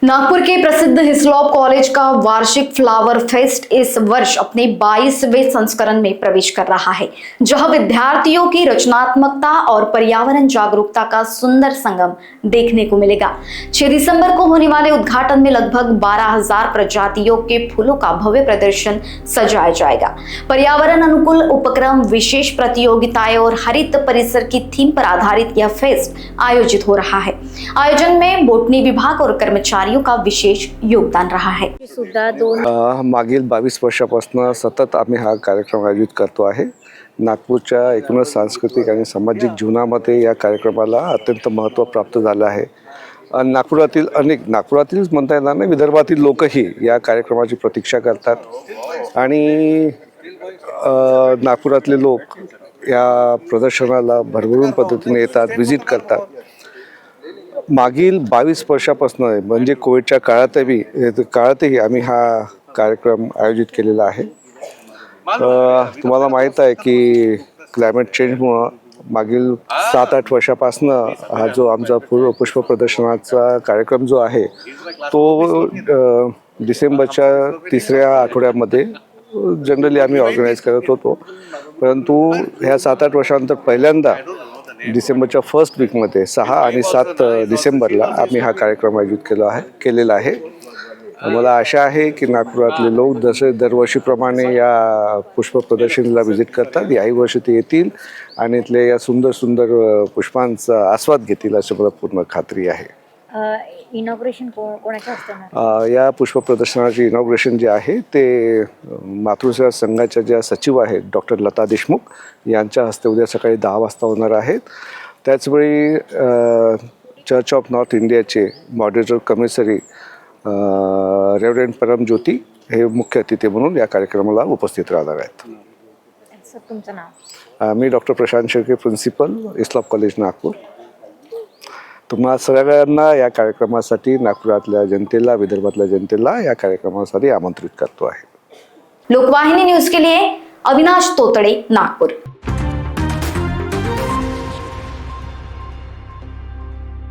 नागपुर के प्रसिद्ध Hislop college का वार्षिक फ्लावर फेस्ट इस वर्ष अपने 22वें संस्करण में प्रवेश कर रहा है, जहां विद्यार्थियों की रचनात्मकता और पर्यावरण जागरूकता का सुंदर संगम देखने को मिलेगा। 6 दिसंबर को होने वाले उद्घाटन में लगभग 12,000 प्रजातियों के फूलों का भव्य प्रदर्शन सजाया जाएगा। पर्यावरण अनुकूल उपक्रम, विशेष प्रतियोगिताएं और हरित परिसर की थीम पर आधारित यह फेस्ट आयोजित हो रहा है। आयोजन में बोटनी विभाग और कर्मचारी का विशेष योगदान रहा है। मागील 22 वर्षापासून सतत आम्ही हा कार्यक्रम आयोजित करतो आहे। नागपूरच्या एकूणच सांस्कृतिक आणि सामाजिक जीवनामध्ये या कार्यक्रमाला अत्यंत महत्त्व प्राप्त झालं आहे। नागपुरातीलच म्हणता येणार नाही, विदर्भातील लोकही या कार्यक्रमाची प्रतीक्षा करतात आणि नागपुरातले लोक या प्रदर्शनाला भरभरून पद्धतीने येतात, व्हिजिट करतात। मागील 22 वर्षापासून म्हणजे कोविडच्या काळातही आम्ही हा कार्यक्रम आयोजित केलेला आहे। तुम्हाला माहीत आहे की क्लायमेट चेंजमुळे मागील 7-8 वर्षापासून हा जो आमचा पुष्प प्रदर्शनाचा कार्यक्रम जो आहे तो डिसेंबरच्या 3ऱ्या आठवड्यामध्ये जनरली आम्ही ऑर्गनाईज करत होतो, परंतु ह्या 7-8 वर्षानंतर पहिल्यांदा डिसेंबरच्या फर्स्ट वीकमध्ये 6 आणि 7 डिसेंबरला आम्ही हा कार्यक्रम आयोजित केलेला आहे। मला आशा आहे की नागपुरातले लोक जसे दरवर्षीप्रमाणे या पुष्प प्रदर्शनीला व्हिजिट करतात, याही वर्षी ते येतील आणि इथले या सुंदर सुंदर पुष्पांचा आस्वाद घेतील अशी मला पूर्ण खात्री आहे। इनॉग्रेशन कोणाच्या हस्ते? या पुष्प प्रदर्शनाचे इनॉग्रेशन जे आहे ते मातृसेवा संघाच्या ज्या सचिव आहेत डॉक्टर लता देशमुख यांच्या हस्ते उद्या सकाळी 10 वाजता होणार आहेत। त्याचवेळी चर्च ऑफ नॉर्थ इंडियाचे मॉडरेटर कमिशनरी रेव्हरंड परम ज्योती हे मुख्य अतिथी म्हणून या कार्यक्रमाला उपस्थित राहणार आहेत। सर, तुमचं नाव? मी doctor Prashant Shelke, principal, Hislop college, Nagpur. तुम्हा सगळ्यांना या कार्यक्रमासाठी, नागपुरातल्या जनतेला, विदर्भातल्या जनतेला या कार्यक्रमासाठी आमंत्रित करतो आहे। लोकवाहिनी न्यूज के लिए अविनाश तोतड़े, नागपुर।